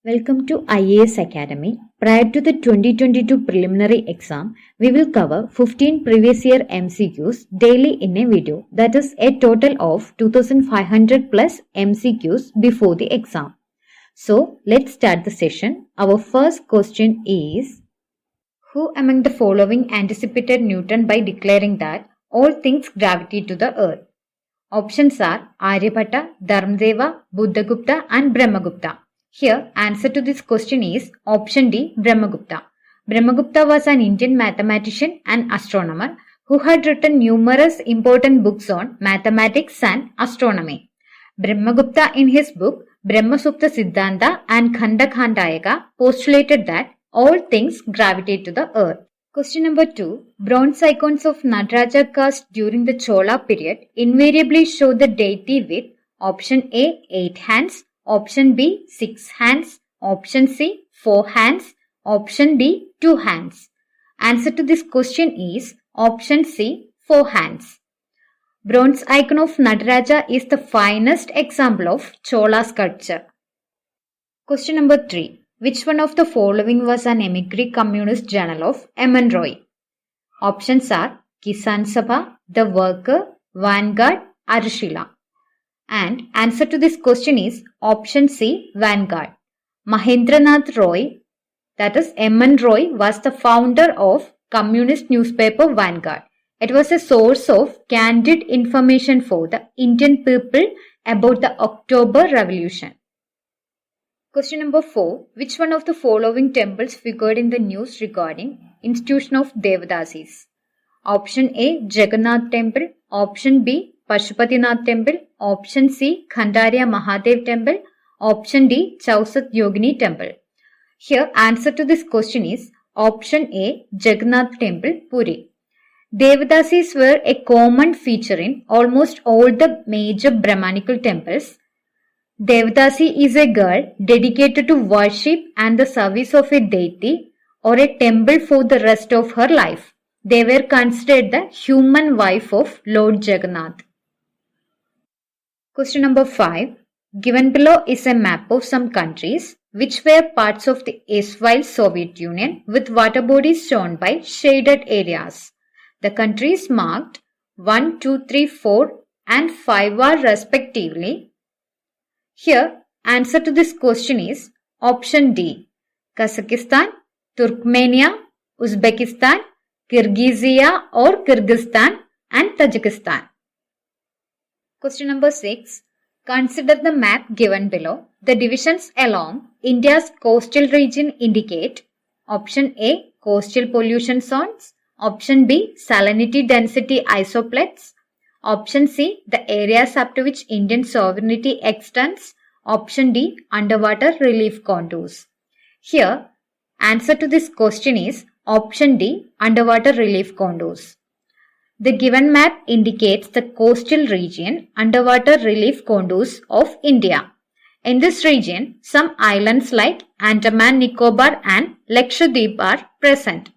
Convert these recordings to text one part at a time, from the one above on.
Welcome to IAS Academy. Prior to the 2022 preliminary exam, we will cover 15 previous year MCQs daily in a video. That is a total of 2500 plus MCQs before the exam. So, let's start the session. Our first question is, who among the following anticipated Newton by declaring that all things gravitate to the earth? Options are Aryabhatta, Dharmadeva, Buddhagupta and Brahmagupta. Here, answer to this question is option D, Brahmagupta. Brahmagupta was an Indian mathematician and astronomer who had written numerous important books on mathematics and astronomy. Brahmagupta in his book Brahmasupta Siddhanta and Khanda Khandayaka postulated that all things gravitate to the earth. Question number 2. Bronze icons of Nataraja cast during the Chola period invariably show the deity with option A, 8 hands, option B, 6 hands, option C, 4 hands, option D, 2 hands. Answer to this question is option C, 4 hands. Bronze icon of Nataraja is the finest example of Chola sculpture. Question number 3. Which one of the following was an emigre communist journal of M.N. Roy? Options are Kisan Sabha, The Worker, Vanguard, Arshila. And answer to this question is option C, Vanguard. Mahendranath Roy, that is M.N. Roy, was the founder of communist newspaper Vanguard. It was a source of candid information for the Indian people about the October Revolution. Question number 4. Which one of the following temples figured in the news regarding institution of Devadasis? Option A, Jagannath Temple. Option B, Pashupatinath Temple. Option C, Kandariya Mahadev Temple. Option D, Chausath Yogini Temple. Here, answer to this question is option A, Jagannath Temple, Puri. Devadasis were a common feature in almost all the major Brahmanical temples. Devadasi is a girl dedicated to worship and the service of a deity or a temple for the rest of her life. They were considered the human wife of Lord Jagannath. Question number 5. Given below is a map of some countries which were parts of the erstwhile Soviet Union with water bodies shown by shaded areas. The countries marked 1, 2, 3, 4 and 5 are respectively. Here, answer to this question is option D. Kazakhstan, Turkmenia, Uzbekistan, Kyrgyzia or Kyrgyzstan and Tajikistan. Question number 6. Consider the map given below. The divisions along India's coastal region indicate option A, coastal pollution zones, option B, salinity density isopleths, option C, the areas up to which Indian sovereignty extends, option D, underwater relief contours. Here, answer to this question is option D, underwater relief contours. The given map indicates the coastal region underwater relief contours of India. In this region, some islands like Andaman, Nicobar and Lakshadweep are present.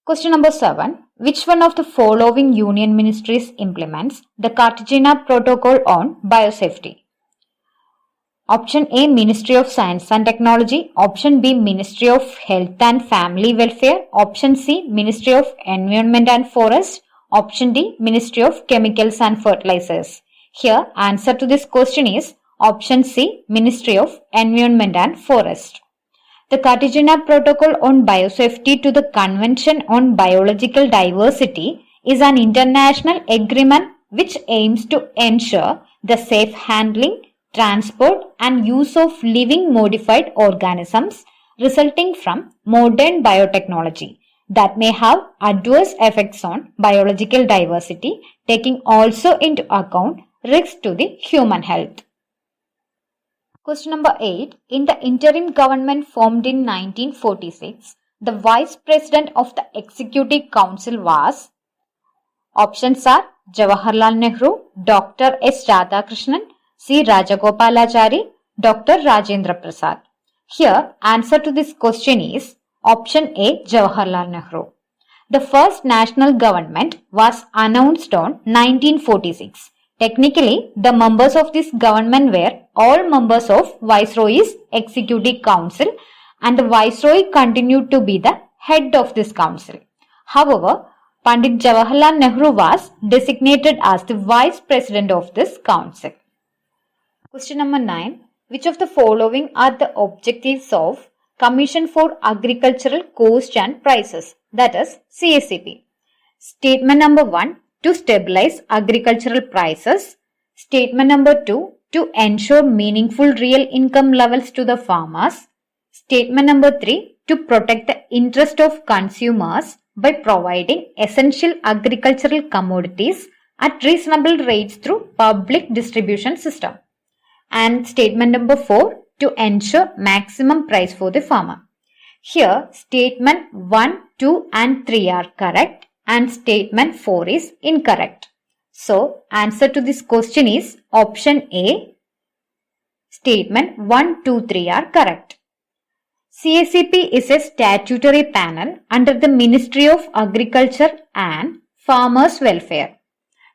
Question number 7. Which one of the following Union Ministries implements the Cartagena Protocol on Biosafety? Option A, Ministry of Science and Technology. Option B, Ministry of Health and Family Welfare. Option C, Ministry of Environment and Forest. Option D, Ministry of Chemicals and Fertilizers. Here, answer to this question is option C, Ministry of Environment and Forest. The Cartagena Protocol on Biosafety to the Convention on Biological Diversity is an international agreement which aims to ensure the safe handling, transport and use of living modified organisms resulting from modern biotechnology that may have adverse effects on biological diversity, taking also into account risks to the human health. Question number 8. In the interim government formed in 1946, the Vice President of the Executive Council was. Options are Jawaharlal Nehru, Dr. S. Radhakrishnan, C. Rajagopalachari, Dr. Rajendra Prasad. Here, answer to this question is option A, Jawaharlal Nehru. The first national government was announced on 1946. Technically, the members of this government were all members of Viceroy's Executive Council, and the Viceroy continued to be the head of this council. However, Pandit Jawaharlal Nehru was designated as the Vice President of this council. Question number 9. Which of the following are the objectives of Commission for Agricultural Cost and Prices, that is CACP? Statement number 1. To stabilize agricultural prices. Statement number 2. To ensure meaningful real income levels to the farmers. Statement number 3. To protect the interest of consumers by providing essential agricultural commodities at reasonable rates through public distribution system. And statement number 4. To ensure maximum price for the farmer. Here, statement 1, 2 and 3 are correct and statement 4 is incorrect. So, answer to this question is option A. Statement 1, 2, 3 are correct. CACP is a statutory panel under the Ministry of Agriculture and Farmers' Welfare.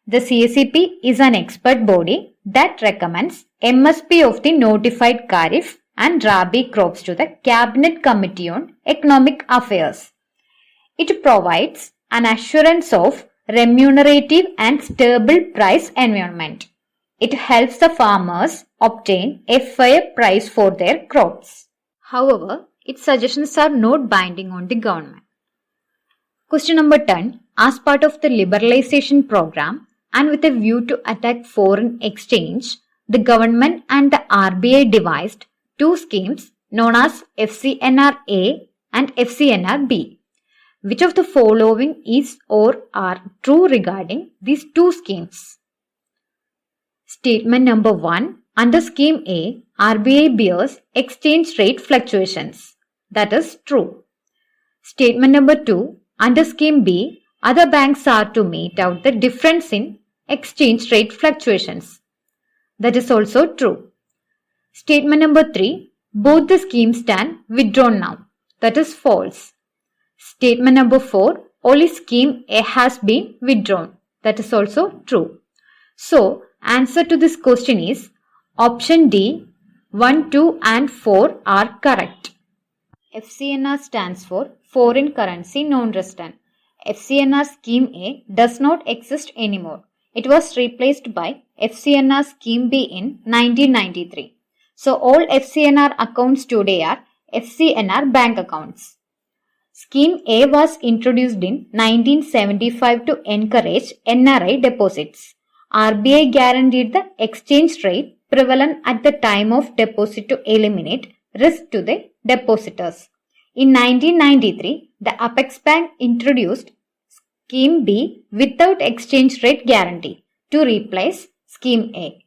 The CACP is an expert body that recommends MSP of the notified Kharif and Rabi crops to the Cabinet Committee on Economic Affairs. It provides an assurance of remunerative and stable price environment. It helps the farmers obtain a fair price for their crops. However, its suggestions are not binding on the government. Question number 10. As part of the liberalization program and with a view to attack foreign exchange, the government and the RBI devised two schemes known as FCNR-A and FCNR-B. Which of the following is or are true regarding these two schemes? Statement number 1. Under Scheme A, RBI bears exchange rate fluctuations. That is true. Statement number 2. Under Scheme B, other banks are to meet out the difference in exchange rate fluctuations. That is also true. Statement number 3. Both the schemes stand withdrawn now. That is false. Statement number 4. Only Scheme A has been withdrawn. That is also true. So, answer to this question is option D. 1, 2 and 4 are correct. FCNR stands for Foreign Currency Non-Resident. FCNR Scheme A does not exist anymore. It was replaced by FCNR Scheme B in 1993. So all FCNR accounts today are FCNR bank accounts. Scheme A was introduced in 1975 to encourage NRI deposits. RBI guaranteed the exchange rate prevalent at the time of deposit to eliminate risk to the depositors. In 1993, the Apex Bank introduced Scheme B without exchange rate guarantee to replace Scheme A.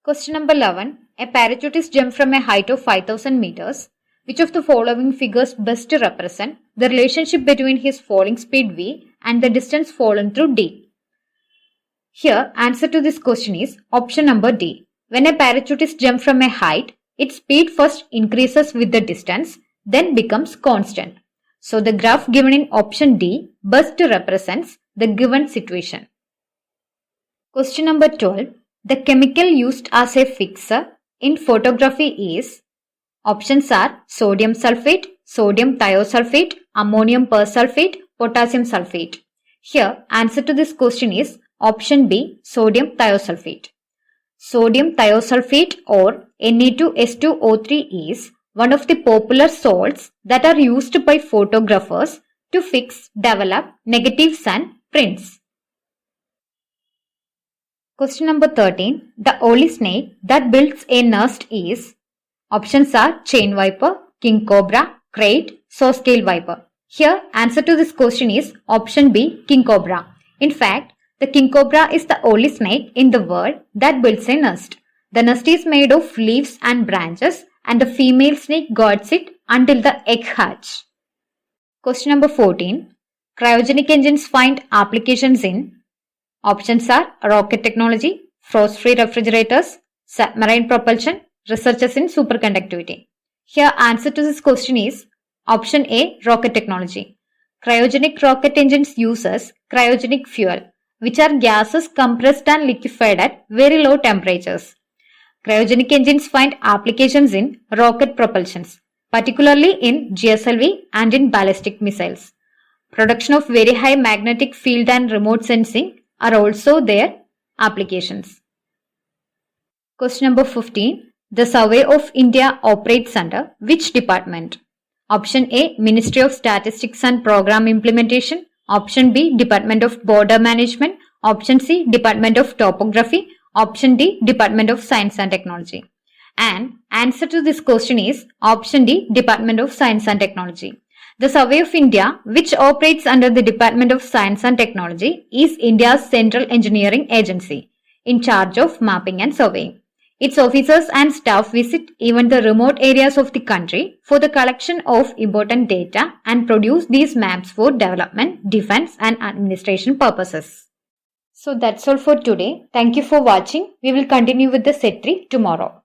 Question number 11. A parachutist jumped from a height of 5,000 meters. Which of the following figures best represent the relationship between his falling speed V and the distance fallen through D? Here, answer to this question is option number D. When a parachutist jumps from a height, its speed first increases with the distance, then becomes constant. So, the graph given in option D best represents the given situation. Question number 12. The chemical used as a fixer in photography is, options are sodium sulfate, sodium thiosulfate, ammonium persulfate, potassium sulfate. Here, answer to this question is option B, sodium thiosulfate. Sodium thiosulfate or Na2S2O3 is one of the popular salts that are used by photographers to fix, develop negatives and prints. Question number 13. The only snake that builds a nest is, options are chain viper, king cobra, crate, saw scale viper. Here, answer to this question is option B, king cobra. In fact, the king cobra is the only snake in the world that builds a nest. The nest is made of leaves and branches and the female snake guards it until the egg hatch. Question number 14. Cryogenic engines find applications in, options are rocket technology, frost-free refrigerators, submarine propulsion, researches in superconductivity. Here, answer to this question is option A, rocket technology. Cryogenic rocket engines uses cryogenic fuel, which are gases compressed and liquefied at very low temperatures. Cryogenic engines find applications in rocket propulsions, particularly in GSLV and in ballistic missiles. Production of very high magnetic field and remote sensing are also their applications. Question number 15. The Survey of India operates under which department? Option A, Ministry of Statistics and Program Implementation. Option B, Department of Border Management. Option C, Department of Topography. Option D, Department of Science and Technology. And answer to this question is option D, Department of Science and Technology. The Survey of India, which operates under the Department of Science and Technology, is India's central engineering agency in charge of mapping and surveying. Its officers and staff visit even the remote areas of the country for the collection of important data and produce these maps for development, defense and administration purposes. So that's all for today. Thank you for watching. We will continue with the set 3 tomorrow.